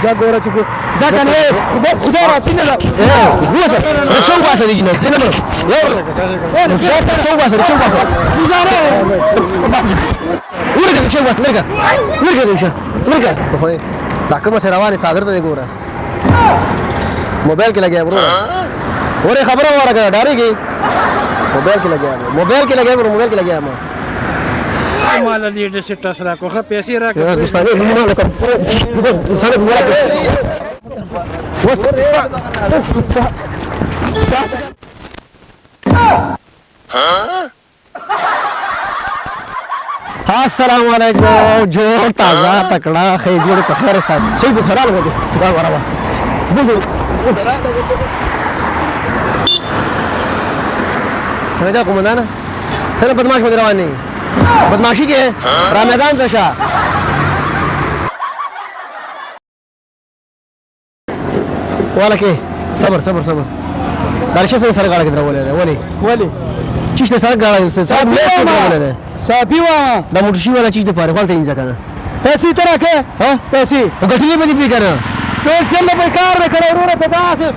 دا ګوره چې ځکه نه خدای راسي نه ده وسه رکشا واسه دي جنات زنه رکشا واسه گزاره ورګه رکشا واسه ورګه رکشا خو دا کومه سره روانه صادر ته ګوره موبایل کې لګیا ورو ورې خبره ورګه ډارېږي موبایل کې لګیا ما مال دې د سټاس راکو خه پیسې راکو السلام علیکم جوړ تازه تکړه خېجوړ په خیر سره صحیح په خراب وته سبا ورا بوزو څنګه کومندان څنګه بدمعاش مې روان نه بدمعاشي کې رمضان ته شه ولکه صبر درشه سره غاړه کې درولې ولې چیشته سره غاړه سره مې صافي وا د موټر شي ولا چیز د پاره خپل ته انځه کنه پیسې ترکه ها پیسې غټلې به دې کنه پیسې نه به کار نه کړو ورو په داسه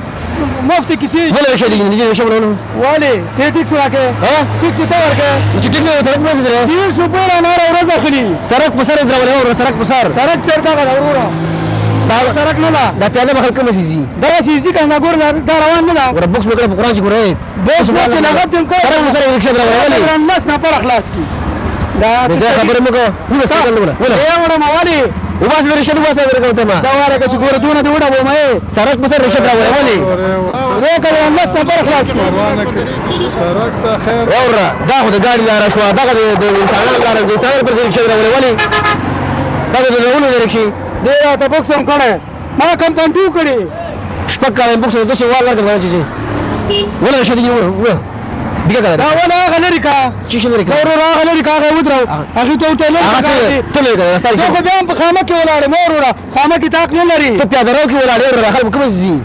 مفت کسی ولا شي دې شي ولونه والي ته دې ترکه ها ټیک څه ورکه چې ټیک نه سره مې درې دې شو په نار ورځ اخلي سرک په سر درولې او سرک په سر چر دا ورو دا سرک نه دا پیاده به خلک مسیزي دا سيزي کنه ګور دا روان نه دا ور بوکس وکړه په قران چې ګورې بوکس مو چې لغت دم کو سرک په سر رکشا درولې الناس نه پر اخلاص کی دا خبره مګه ولا سره ولا اے ور موالي وباس ورشه وباس ورکه ما دا ورکه چې ګور دونه وډه و مې سرک په سر رکشا درولې وکړه الناس نه پر اخلاص کی سرک ته خیر اور دا خو د ګاډي لار شو دا د انسانانو لار د انسانانو پر رکشا درولې دا د ډول رکشي دې ته بوکس هم کړه ما کم پنټو کړي شپږ کاله بوکس د څه وال ورکړه چې ولا شي دی و بیا کړه دا ولا غلری کا چې شي لري ورو راغلری کا ودرو هغه ته ټلې ته لګا ساري خو بیا په خامه کې ولاړ مور ورا خامه کې تاک نه لري ته پیاده راو کې ولاړ راخل کوم زی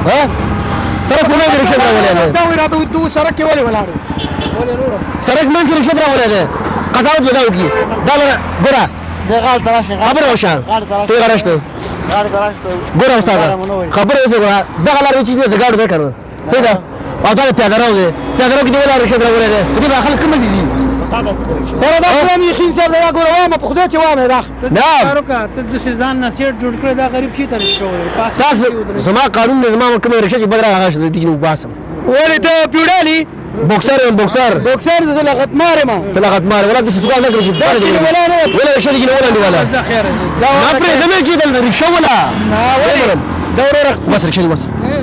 ها سره کومه رکشا درولې دا ویرا ته تو سره کې ولې ولاړ سرک مې رکشا درولې ده قضاوت ولاو کی دا ګورا دا غال تراشه خبر اوشه ته غراشته ګور استاد خبره اوسه ګور دا غلار چې دې ګاډو ده کړو سیدا او دا پیاده راو کې دی ولا رکشا درولې ده دې داخل کوم زی خو دا کوم یخین سره دا ګور وامه په خدای چې وامه دا نه ورکه ته د سیزان نه سیټ جوړ کړی دا غریب چی تر شکوي پاس تاسو زما قانون نه زما کوم رکشا چې بدره هغه شته دي نو باسم ولې ته پیوډالي بوکسر د لغت ماره ما تلغت ماره ولا د سوال نه کوي ولا رکشا دي ولا ما پرې دمه کې د رکشا ولا ضرورت بس رکشا دي بس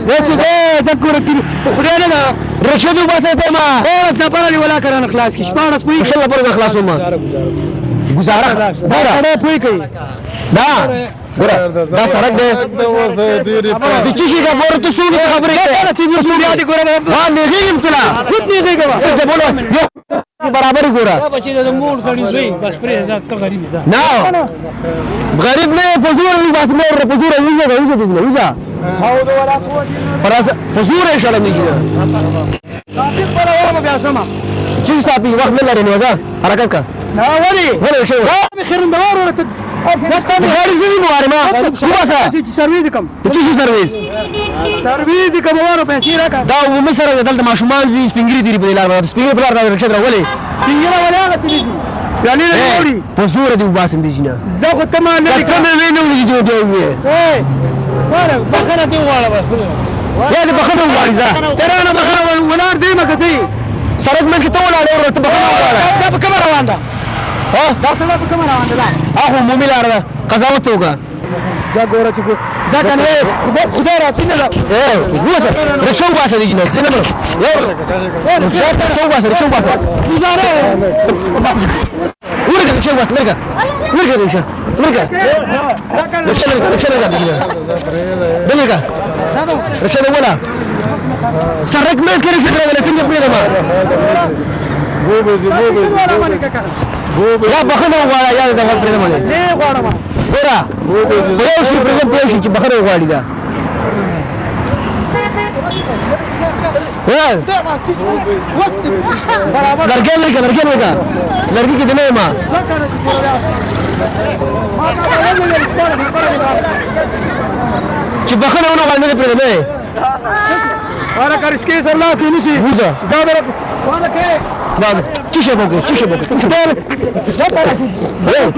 داسې ده ذکر کړي خدای نه رکشا دي بس ته ما اوس نه پاره ولا کرن خلاص کی شپاره پوي ان شاء الله پر خلاصو ما گزاره دا پوي کوي دا دا سرک ده د چی شي خبره ته سونی خبره ده چې موږ سوریا دي ګوره ها نه امتلا خود نه کېږي ته بولو برابر ګوره دا بچي د مور سړي زوی بس پرې ځکه غریب ده نه غریب نه پزور بس مور پزور ویزا او دا ولا قوت پراس پزور ان شاء الله میږي دا په لاره بیا سما چی صاحب وخت نه لري نو ځه حرکت کا نه ولا شو دا خیر اندوار ورته ځکه د غاړي زی مو کومه سرویس کوم چی سرویس کوم ورو پیسې راکا دا و مسره دلته ماشومان زی سپینګری دی په لار باندې سپینګری په لار دا رکشا درولې سپینګری ولا غسیږي یعنی نه وړي پزور دی وباسم دي جنا زه خو ته ما نه کومه وینم دي جو دی اے وره بخنه دی واړه یا دې بخنه واړی ځه ترانه بخنه ولار دی مکه دی سرک مې ته ولاړ او ته بخنه واړه دا په کومه روان ده ها دا څنګه په کومه روان ده اخو مومي لار ده قضاوت وکړه دا ګوره چې ځکه نه خدای راسي نه ده اے وسه رکشا واسه دي جنات زنه رکشا واسه گزاره ورګه رکشا واسه ورګه رکشا دلګه رکشا ده ولا سرک مې کې رکشا ده ولا څنګه پیدا ما یا بخنه غواړه یا د غوړ پرې مله نه غواړم ګورا یو شي پرې چې بخنه غواړي دا لرګي لرګي کې دمه ما بخنه ونه غواړم نه پرې نه والا کرشکي سر لا کې نشي وزه دا به والا کې دا چی بوګه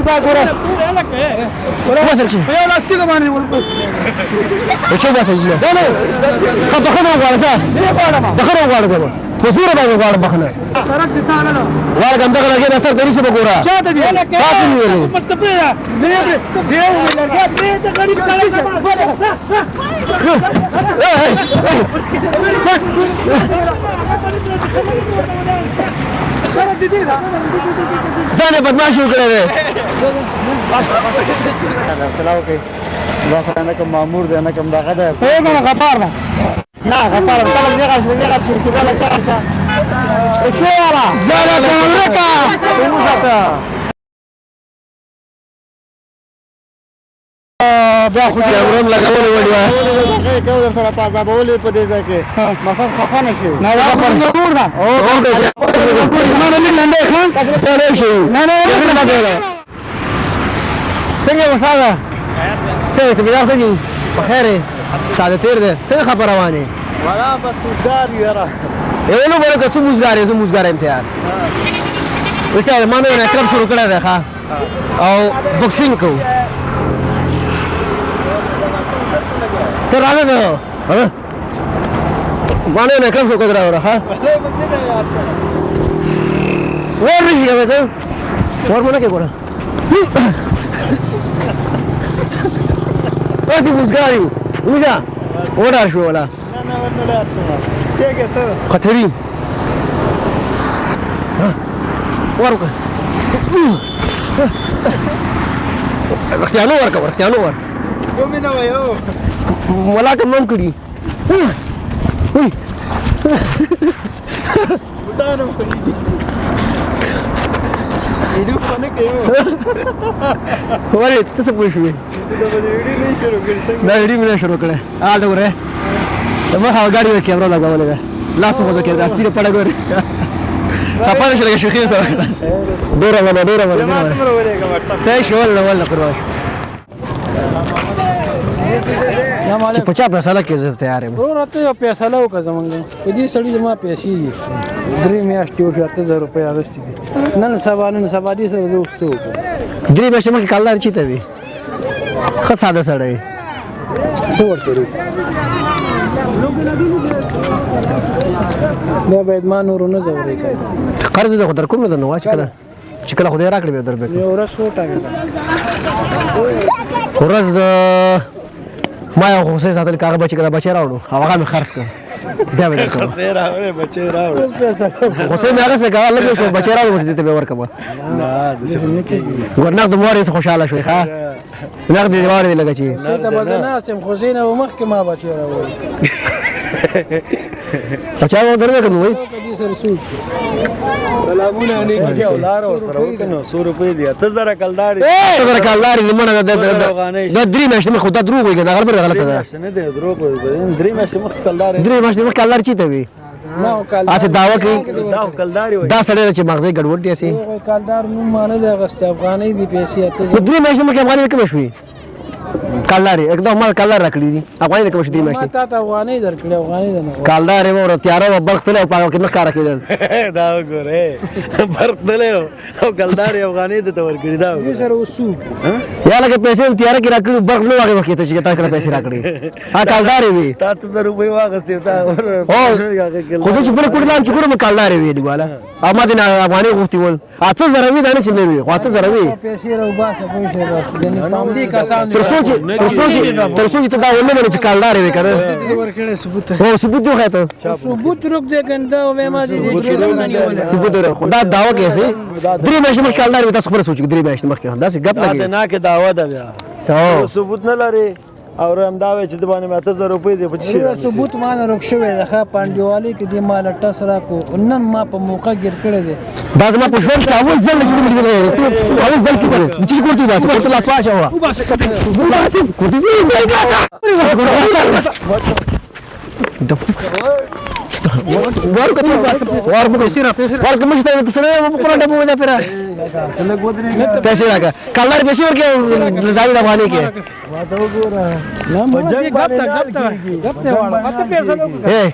دا ګوره وصل شي یو لاستیک باندې چه بس اجله خب بخنه غواړم زه بخنه غواړم وزوره باندې غواړم بخنه سرک دي تا نه والا ګنده لګي دا سر دې څه وګوره چاته دی تاسو ویلې متپیا دی ویل دا غریب کړي ځان بدمعش وکړی دی سلام کوي دا سره نه کوم مامور دی نه کوم دغه ده پیغام غفار نه غفار ته دې غاښ شرکت ولا څه څه والا زاله کامرکا بیا خو دې امرم لګولې وړي هغه کو در سره تازه بولې په دې ځای کې مقصد خفه نشي نه غفار نه ګوردا او دې ما نه لنده خان ته نه شي نه څنګه وساده څه ته بیا خو دې بخیر ساده تیر ده څنګه خبر روانه ولا بس وزګار یاره یو نو بره ته موزګار یې موزګار یم تیار وته ما نه کلب شروع کړی دی ښا او بوکسینګ کو ته راغله ده ما نه کلب شروع کړی دی ښا ورشي به ته ورمنه کې ګوره اوس موزګار یو وځه وډار شو ولا نه ورنډار شو څنګه ته خطري ورکه ورختیانو ور کوم نه وایو ولا کوم کړی ودانو کوي ویډیو باندې کوي ورې څه پوښوي دا ویډیو نه شروع کړی څنګه دا ویډیو مې شروع کړه آل دا ګوره ما هغه ګاډي د کیمرا لګولې ده لاس مو ځکه دا سپیره پړه ګوره خپل شي شيخي سره ډوره ولا ما تمره ولېګه واتساپ سې شول ولا قربان چې په چا فیصله کې زه تیار یم ورته یو فیصله وکړه زمونږ په دې سړي زما پیسې دي 3 میاشتې او 7000 روپۍ اغستې دي نن سبا دې سره زه اوس څه وکړم 3 میاشتې مخکې کالدار چیته وي ښه ساده سړی څه ورته وکړو دا باید ما نور نه ځورې کوي قرض دې خو در کوم نه نو چې کله خدای راکړي به در به یو ورځ وټاکه ورځ د ما یو خو ساتل کاغه بچی کړه بچی راوړو هغه مې خرڅ کړ بیا به درکړم څه راوړې بچي راوړې خو څه مې هغه څه کاغه لګو شو بچی راوړو دې ته به ورکم نه د څه نه کېږي ګورناک د مورې خوشاله شوې ښا نقد دې واره دې لګا چی ته بزنه استم خو زینه و مخ کې ما بچی راوړ اچھا و درمه کوم وای دې سره سوق سلامونه نه کیو لارو سره وکنو 100 روپۍ دی ته زره کلداري ته کالدار لمنه د 3 میاشتې مخ خدای دروغ وي دا غلطه ده نه دی دروغ وي 3 میاشتې مخ کلداري 3 میاشتې مخ کالدار چیته وي ما کال اسه داوا کوي دا کلداري وي دا سړی چې مغزي ګډوډ دي سي کالدار نو مانه د اغست افغاني دی پیسې اته 3 میاشتې مخ افغاني کوم شوي کالدار एकदम مال کالدار راکړي دي افغاني کوم شوي 3 ما میاشتې تا ته افغاني درکړې افغاني نه کالدار مور تیارو بختله او پاګه کې نه کار کېدل دا وګوره فرق دلې او کلداري افغاني ته ورګړي دا دې سره وسو یا لکه پیسې تیار کې راکړي برق نو هغه وخت ته چې تا کړه پیسې راکړي ها کالدار وي تا ته 100 روپۍ واغستې تا خو چې بل کوډ لام چې ګورم کالدار وي دی والا اما دې افغاني غوښتي ول اته زره وي دا نه چې نه وي اته زره وي پیسې راو باسه پیسې راو دني پامدي کسان تر سوچ ته دا ونه باندې چې کالدار وي کنه دې ورکړې ثبوت او ثبوت خو ته ثبوت روک دې ګنده او ما دې ثبوت خدا داوا کیسه 3 میاشتې مخکې کالدار وي تاسو خبره سوچ 3 میاشتې مخکې دا څه غپ دا لګي نه کې داوا ده بیا او ثبوت نه لري او هم دا وی چې د باندې ماته 100 روپۍ دی په شي ثبوت مان روک شوی ده ښه پانډیوالي کې دې مال ټس را کو نن ما په موقع ګر کړی دی دا زما په ژوند کې اول ځل چې موږ لیدل ته اول ځل کې کړې چې کوړتي باسه کوړتي لاس پاشه هوا کوړتي ورکه مشته ته سره په قرآن ډبو ده پیرا پیسې راکا کلر پیسې ورکه داوی د افغاني کې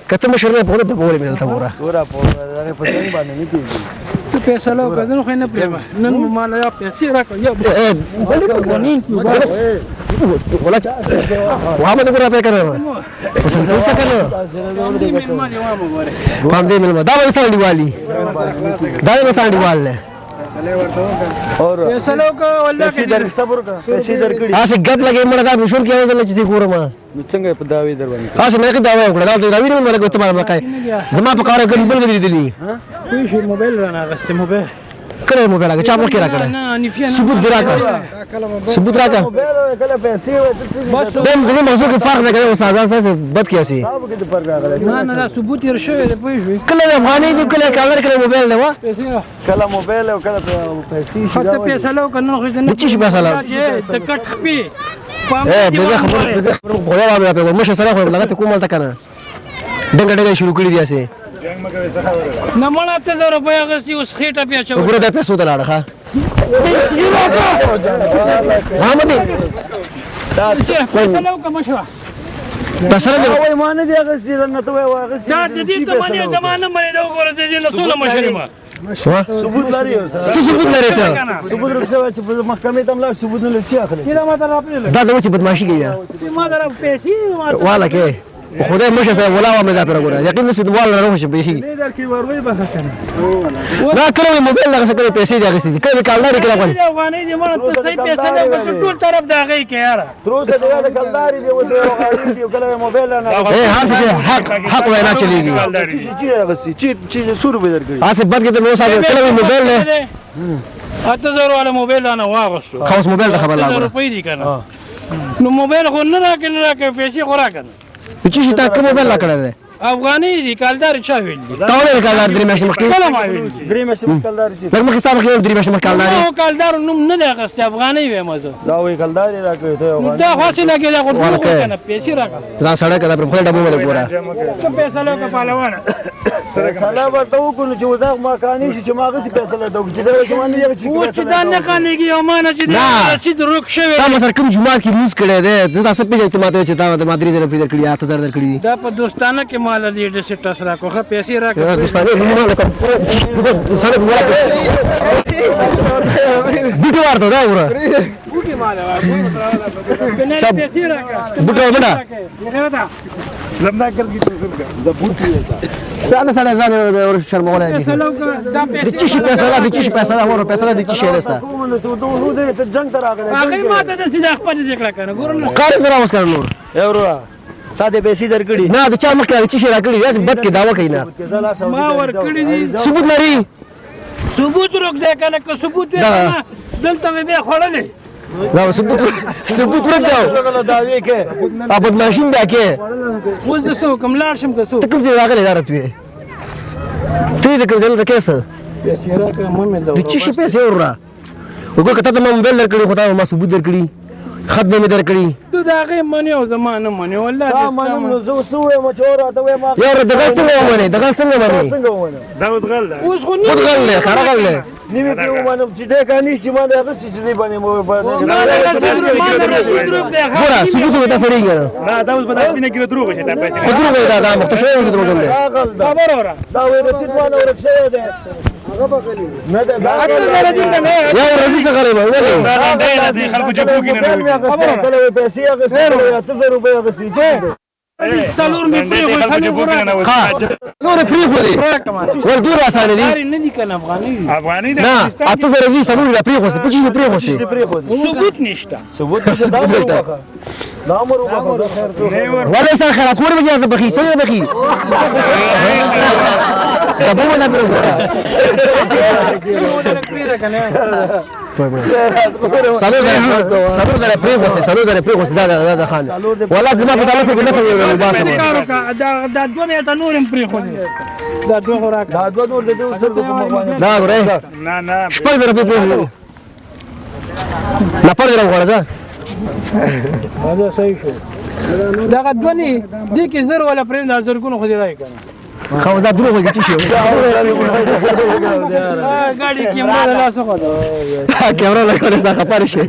کته مشر په خپل ته بوله ملته ورا پیسې له کدن خو نه پرېما نن مال یا پیسې راکا یا ولا محمد ګور په کړو څه کړو قام دې ملما دا به سړی والی دا به سړی والله اور پیسې له ولا صبر کا پیسې درکړي اسه ګپ لګې مړه دا مشور کې ودل چې ګورم نو څنګه په داوی در باندې اسه مې کې دا وکړه دا دا وینم مله کوته ما کای زما په کار کې بل غوډې دي پیسې موبایل رانه غسته موبایل کله موبایل هغه چا مخ کې راکړه ثبوت دراکا ثبوت راکا کله پیسې بس دم دې موضوع کې فرق نه کوي استاد اساس بد کیسي صاحب کې پر راغله نه دا ثبوت یې شوی دی پیسې کله افغاني دي کله کالر کله موبایل دی وا پیسې کله موبایل او کله پیسې خاطر پیسې له کنه خو ځنه چی پیسې له ته کټ خپي به خبر غوړا به په مشه سره خو لګته کومه تا کنه ډنګ شروع کړی دی اسه نه مړه ته 1000 روپیا غستی اوس خېټه بیا چو وګوره د پیسو ته لاړه ښا محمد پیسې له کوم شو تاسو نه وای مان دي هغه چې نه ته وای هغه دا د دې زمانه باندې دا وګوره د دې رسول مشرما ثبوت لري څه ثبوت لري ته ثبوت رسوي چې په محکمې ته ملا ثبوت نه لچې اخلي کله ما ته راپلې دا د وڅ بدمعشي کوي ما درا پیسې والا کې خدای مشه سره ولا و مې دا پر وګوره یقین نشي دوال نه روشه به شي نه درکې وروي به کنه دا کله موبایل لغه څه کوي پیسې دی غسي کله کالداري کړه کوي افغاني دي مړه ته صحیح پیسې له ټول طرف دا غي کې یار تروسه دا کلداري دی اوس یو غاړي دی کله موبایل نه حق وینا چلیږي چې غسي چې سور به درکې اسه بد کې ته نو صاحب کله موبایل نه 8000 والا موبایل نه واغسو خاص موبایل ته خبر لا 1000 روپۍ دي کنه نو موبایل خو نه راکې پیسې خو راکنه چې شي تا کوم موبایل لا کړه ده افغاني دي کالدار چا ویل دي تا ولې کالدار درې میاشتې مخکې کله ما ویل دي درې مشه کلداري چې لکه مخکې صاحب کې درې میاشتې مخکې کالدار نو کالدار نوم نه لغست افغاني وې مزه دا وی کلداري راکې ته دا خاصه لګي دا خو کنه پیسې راکړه ځان سړی کړه پر خپل ډبو ولې ګوره څه پیسې له پهلوان سلام ورته وکړو چې دا ما کانی چې ما غسي پیسې له دوه چې دا زمانه یو چې و چې دا نه کانېږي او ما نه چې دا چې روک شوی تا مسر کوم جمعه کې یوز کړی دی زه تاسو په ځای ماته چې تا د مادری زره پیدا کړی 8000 در کړی دا په دوستانه کې مال دې د سټاس راکو خو پیسې راکړه دوستانه نومونه لکه سره ګوره بوټي ورته دا وره بوټي مال کنه پیسې راکړه بوټي ومنه زمدا کړی ته د بوټي ساده ساده ځان ور شرمونه دي پیسې له دا د چی شي پیسې د چی شي پیسې ور پیسې د چی شي رستا کومه ته دوه ته جنگ ته راغله هغه ماته د سیده خپل ذکر کنه ګورنه کار درا اوس کار نور اورو تا دې پیسې درکړي نه د چا مخکې چی شي راکړي یاس بد کې داوا کوي نه ما ور کړی دي ثبوت لري ثبوت روک دې کنه که ثبوت وي دلته به خړلې دا ثبوت ورکاو داوی کې ابد ماشین دا کې اوس د سو کوم لاړ شم که سو ته کوم ځای راغلی دارت وي ته دې کوم ځای ته کیسه پیسې راکړه مې زو د چی شي پیسې ورا وګور کته ما موبایل درکړي خو تا ما ثبوت درکړي خط به مې درکړي ته دا غي منی او زمانه منی والله دا منو زو سوې ما چورا ته ما یار دغه څنګه ونه دغه څنګه ونه څنګه ونه دا اوس غل ده اوس خو خود نه غل له خرا غل له نیمه په ومنم چې دا کانیش چې ما هغه چې دې باندې مو ګوره ثبوت به تاسو ریږي نه دا اوس په داسې نه کې دروغ شي دا پیسې خود روغه دا مخته شوی اوس دروغ نه خبر اوره دا وې رسید باندې ورکشه ده هغه بغلی نه دا یو رزي څنګه غره دا نه خلکو چپو کې نه کله پیسې هغه 8000 روپیا هغه سي څلور می پری خو خلک ورا نور پری خو دي ور دور اسانه دي نه دي کنه افغاني افغاني ده نه اته زره دي سنور پری خو پچې پری خو شي ثبوت نشته ثبوت نشه دا وروخه دا وروخه خیر تو ولا سره خلاص کور به زیاده بخي سره بخي دا به ولا پر سالو زره پری خو دا خان ولا زما په دغه کې نه سوي باسه دا دوه ته نورم پری خو دا دوه راک دا دوه نور دې سر په باندې دا غره نه نه شپږ زره په نه پر درو غواړه دا صحیح شو دا غدونی دې کې زر ولا پریم دا زرګونو خو دی راي کنه خو دا دروغ وایي چې شي गाडी कॅमेरा असं होतं کیمرا لګول دا خبر شي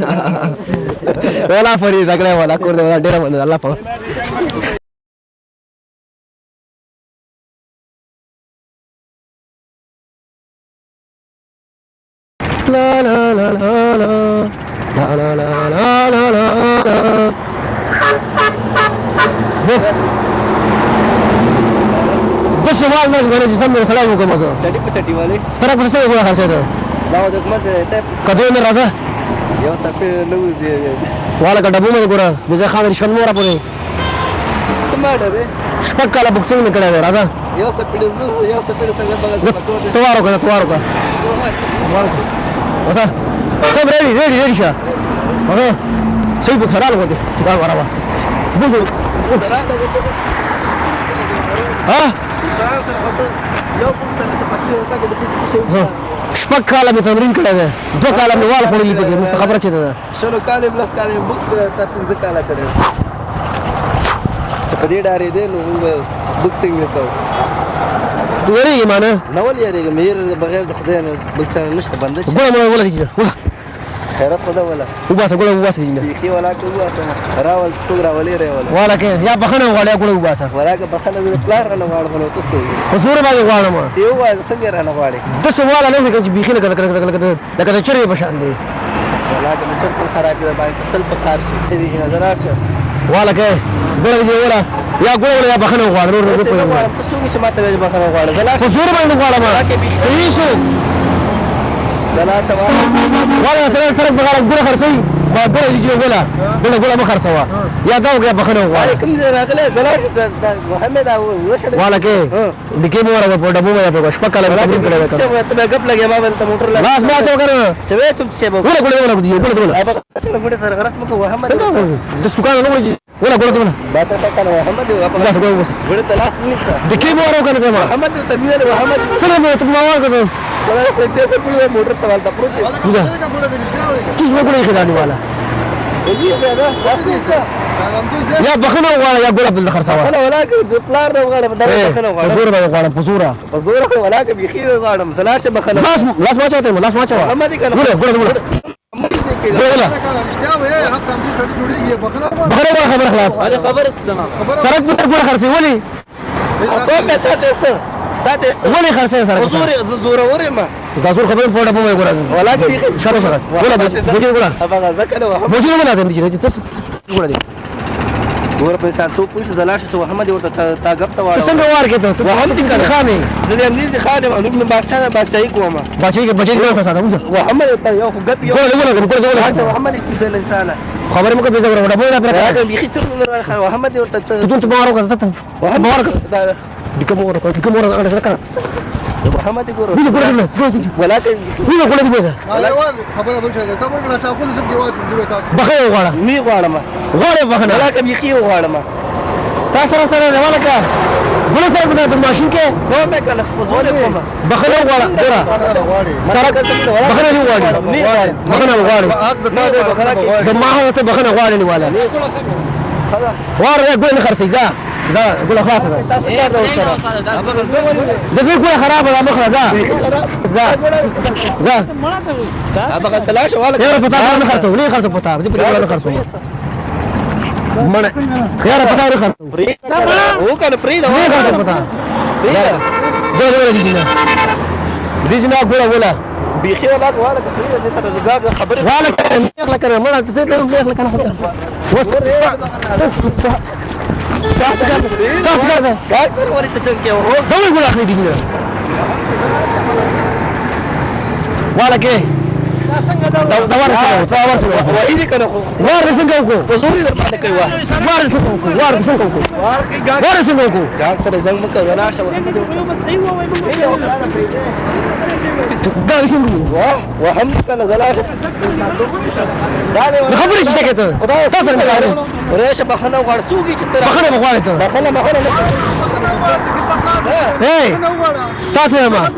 ولا فري دا کړه ولا کور دا ډیر باندې الله په لا لا لا لا لا لا لا لا لا لا بوكس د سوال نه غواړي چې سم سلام وکم زه چټي په چټي والے سره په څه ولا خاصه ده دا د کومه ته کدو نه راځه یو سپه لوزي والا کډبو مې ګوره مزه خان رښکن مورا پورې ټماټر به شپږ کاله بوکسینګ نه کړی دی راځه یو سپه یو سپه څنګه بغل پکوټ توارو کا وسه سب ریډي شه هغه صحیح بوکس راغله وته سبا ورا بوزو ها یو بوکس سره چې پکې وتا د پوښتنه شي شپږ کاله به تمرین کړی دی 2 کاله مې وال خوړلې پکې مست خبره چي ده شنو کاله بلس کاله بوکس ته 15 کاله کړی چې په دې ډارې دې نو بوکسینګ وکاو تو یې مانه نو ولې یې مې بغیر د خدای نه بل څه نشته بنده شي ګوره مړ ولا کیږي خیرات خدا ولا وباسه ګوره وباسه نه بيخي ولا کو واسه راول څوګ راولې ری ولا والا کې یا بخنه غواړي ګوره وباسه ولا که بخنه د پلار نه غواړم نو تاسو حضور باندې غواړم یو وای څنګه رانه غواړي د سوال نه کې بيخي لکه د چرې په شان دی ولا که مې چرته خراب کړه باندې سل په کار شي دې نه زرا شه والا کې ګوره دې ولا یا ګوره یا بخنه غواړم نور نه کوي تاسو چې ماته وځي بخنه غواړم زلا حضور باندې غواړم ایسو زلا شوا والا سره بغیر ګوره خرڅوي ما ګوره چې ګوره ما خرڅوا یا دا وګه بخنه غواړم کوم ځای راغله زلا محمد او وشړ والا کې دکې مورا په ډبو مې په شپه کله تمرین کړی څه ته غپ لګیا ما بل ته موټر لګا لاس ما چا کړو چې وې ته څه به ګوره دی ګوره ابا څنګه ګوره سره غرس مکو محمد څنګه د سکان نه وځي ګوره باته تا کنه محمد ابا بس ګوره ته لاس نيسا دکې مورا کنه زما محمد ته میل محمد سره مې ته ما ورکړم ولا څه په موټر ته والته پروت بوزه چیز مې ګوره خدای والا دې زیاده واسطه یا بخنه غواړه یا ګوره بل خرڅوا ولا که د پلار نه غواړم دا بخنه غواړم حضور باندې غواړم حضور زوره ولا که بيخي غواړم زلا شه بخنه لاس ما چاته لاس ما چاته محمد کنه ګوره بخنه خبر خلاص خبر استنه سرک په سر ګوره خرڅي ولي کومه ته ولي خرڅي سرک زوره وره ما دا زور خبر په ډبو مې ګوره ولا که بيخي شابه سره ګوره ابا ځکه محمد بوجي نه ملاته دي چې ګوره دي ګوره په سان ته پوښتنه زلا شه محمد ورته تا غپ ته واره څنګه وار کې ته محمد کله خاني زه دې امنيزي خانم نو بادشاہي کومه بچي کې نه ساته موږ محمد ته یو غپ یو ګوره محمد کیسه انسان خبره مکه بيزه ګوره ډبو نه پر راګه بيخي تر محمد ورته ته مارو کا ته مارو دکه مورا څنګه محمد ګوره ګوره ولا که ګوره دي بيزه خبره بل شه ده صبر کړه شاکو سم کې واچو زه تاسو بخنه غواړه می غواړم بخنه ولا که بيخي غواړم تاسو سره دا ولا کا ګوره سره په ماشين کې کومه کله خپل کومه بخنه غواړه ګوره سره بخنه دی غواړي بخنه غواړي زما ته بخنه غواړي والا وار يا ګوره خرڅي ځه دا ګوره خلاص ده تاسو کار دا وسره د دې ګوره خراب ده مخه ځه ابا تلاش ولا خير پتا نه خرڅو نه خرڅو پتا دې په نه خرڅو مړ خير پتا نه خرڅو هو کنه پری دا نه خرڅو پتا ګوره دې نه ګوره بيخي ولا كفريه دي سر زقاق خبري ولا كان ما انت زي لك انا كاسر وريت تنكي هو دول يقول اخي دي ولا كي وإيدي كانوا وار سنكوكو وزوري لما كي وار سنكوكو كاسر زنگ مكة ولا شو قال شنو وحمد كان غلاش خبري ايش تكتو تصل مكاني وريش بخنا وغرسوقي ترى بخنا مغوالته بخنا ايه تاتي ما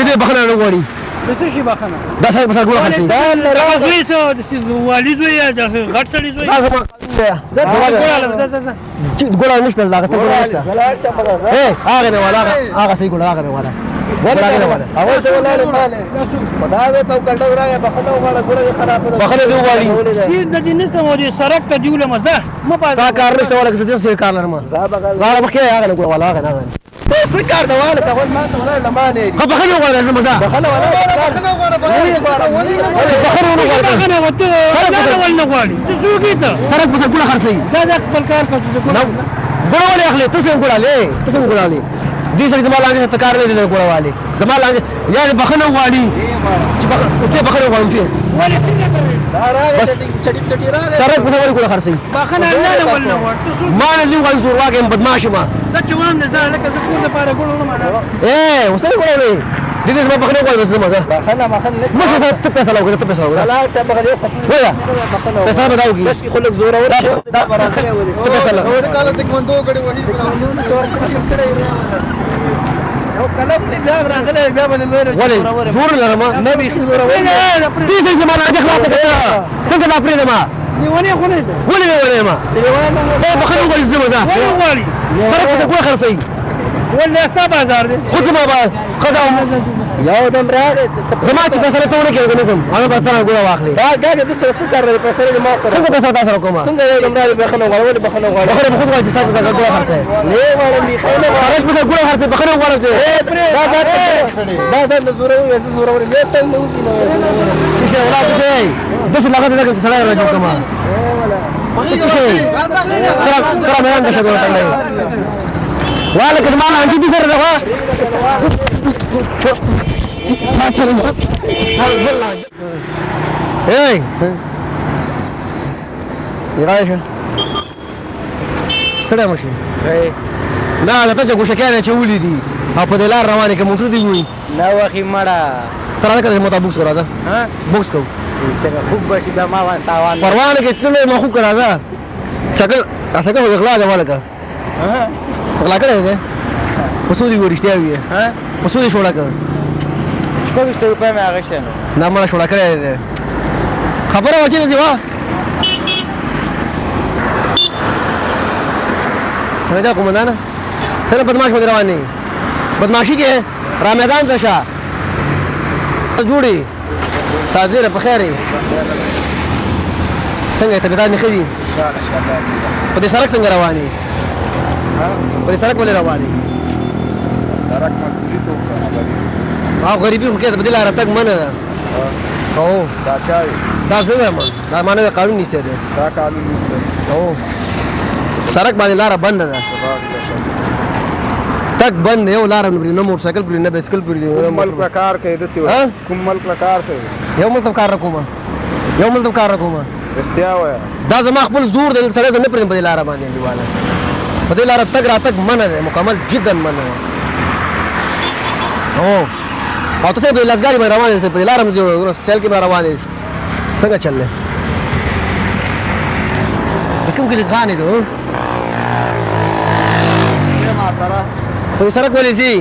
دي بخنا نغوري د څه شي بخنه دا سره بسر ګوره خرڅي هغه زوی څه د والي زوی یا د غټ سړي زوی دا زما ګوره نشته دا غسته ګوره نشته هغه نه ولا هغه صحیح ګوره هغه نه ولا اول څه ولاله مال خدا دې تو کټو راغی بخنه وغاړه ګوره خراب ده بخنه دی والی دې د دې نسم او دې سرک ته دیوله مزه ما پاز تا کار نشته ولا څه دې کار لرم غاړه بخې هغه نه ګوره ولا هغه نه څه کار دی واله ته ول ما ته ولا لمانه خو بخنه وغاړه زما مزه بخنه ولا بخنه وغواړه بخنه وغاړه بخنه وته نه ول نه غواړي ته څوګی ته سرک بسر ګوره خرڅي دا د خپل کار کوي ګوره ولې اخلي تاسو ګوره لې تاسو ګوره لې دې سړي زما لاندې ته کار نه دی ګوره والي زما لاندې یعنی بخنه غواړي چې بخنه غواړم ته ولې څنګه کوي دا راغی چټي چټي راغی سرک بسر ولې ګوره خرڅي بخنه نه ول نه غواړي ته څوګی ما نه دی وایي زور واګم بدمعش ما زه چې وام نه زه لکه زه کور لپاره ګورم نه مانه وسه ګوره دې زما بخنه غواړي بس زما بخنه نشته مخه ته پیسې لوګره ته پیسې لوګره لا څه بغل یو ولا پیسې بداوږي بس کی خلک زوره ولا دا برابر ولې ته پیسې لوګره اور کاله تک مندو کړي وਹੀ یو کلم بیا راغله بیا باندې مې ولې زور لرم نه به زوره دې سړي زما نه خلاص کړه څنګه دا پرې ما نیونه خو نه ده ولې ما دا بخنه غواړي زما ده ولې غواړي سرک بسر ګوره خرڅي ولې استا بازار دی خو زما با خدا یو دم راغی زما چې پیسې ته ونه کېږي نظم هغه به تر ګوره واخلي دا ګاګه د سره څه کار لري پیسې دې ما سره څنګه پیسې تاسو کومه څنګه یو دم راغی بخنه غواړي بخنه غواړي بخره بخود واجي سرک بسر ګوره خرڅي نه وړم دي خیله سرک بسر ګوره خرڅي بخره غواړم دا د زوره وې زوره وې مې ته نو دي نو چې ولا دې د څه لګته دغه سره راځي کومه کرا مې انده شګو ته ولا کله ما انځي دي سره راغوا اي يراجع ستړی مشي نه دا ته ګوشه کېږي چې ولې دي او په دلار روانه کې موټر دی وي لا واخی مړه تر دا کله مو بوکس راځه ها بوکس کو څنګه خوب بشي به ما وان تاوان پروانه کې ټول ما خو راځه شکل اسکه هو اغلا ده ولکه ها اغلا کړه ده پسو دی ورشتیا وي ها پسو دی شوړه کړه شپږ روپۍ مې هغه شنه نه مړه شوړه کړه ده خبره وځي نه وا څنګه کوم نه څنګه بدمعش وګ رواني بدمعشي کې را میدان ته شه جوړي صادره په خیري څنګه ته بدان خېدي په دې سړک څنګه رواني په دې سړک ولې رواني سرک مزدوري ته او غریبي خو کې په دې لار تک منه ده او دا چای دا زما ما دا مانه قانون نشته ده دا قانون نشته او سړک باندې لار بند ده تک بند یو لار نه موټر سایکل پر نه بایسکل پر ملک لا کار کوي د سی کوم ملک لا کار کوي یو مطلب کار کومه یو مطلب کار کومه اختیا وای دا زما خپل زور د سره نه پرې په دې لار باندې دیواله په دې لار تک را تک منه ده مکمل جدا منه ده او تاسو به لاسګاری باندې روان دي په دې لار مې سیل کې روان دي څنګه چلله د کوم کې غانې ده ما سره په دې سړک ولې سي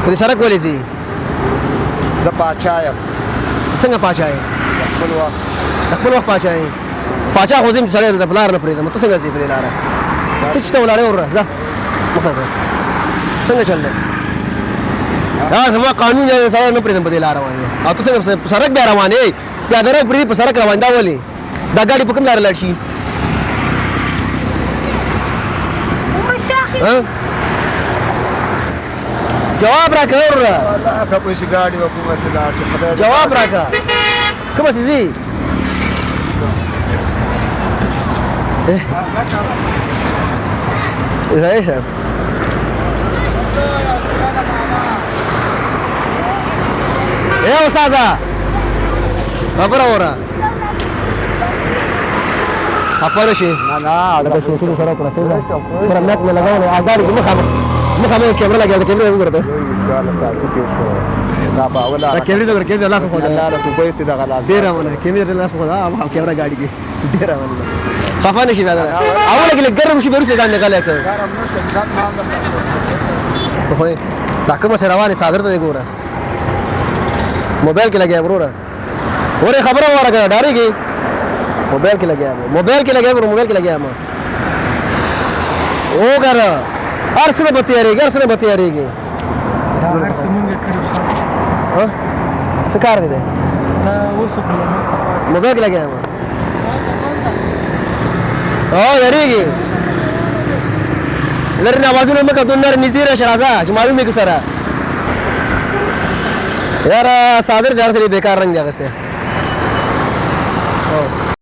په دې سړک ولې سي ز پاچایم څنګه پاچای خپل وخت خپل وخت پاچای پاچا خو زم سره د بلار نه پرېدم ته څنګه سي په دې لار ته چې ته ولاره ور ځه مخه څنګه چلله دا زما قانون یې سره نه پرېدم په دې لار باندې او ته څنګه سړک بیا روانې بیا درې پرې په سړک روان دا ولې دا ګاډي په کوم لار لاړ شي جواب راکړه الله کا په شي ګاډي و کومه سلا چې خدای جواب راکړه کومه سيزي ايه شايف ايه استاذه خبر اورا خبر شي نه دا څه سره کړه سره مېک مې لګاونه اګاری مخه کیمرا لګیا کیمرا وګورئ وشاله ساتي کې شو دا باولا دا کیمرا دغه کیمرا لاس خو الله ته په است دغه لاس ډیر امانه کیمرا لاس خو دا او کیمرا گاډي کې ډیر امانه خفه نشي بیا اوله کې ګرم شي بیرته ځان نه غلې کوي کارم نشته ګټ ما خو دا کومه سره روانه صادره ته ګوره मोबाइल के लगे ब्रो और खबर हो रहा डारी की मोबाइल के लगे मोबाइल के लगे ब्रो मोबाइल के लगे ओ कर अर्स ने बत्ती आ रही हां सकार दे वो सुखला मोबाइल के लगे ओ यारी लरना बाजूने मग दोनणार निजदीर शराजा मालूम है कि सारा यार सादर जार से बेकार रंग जा कैसे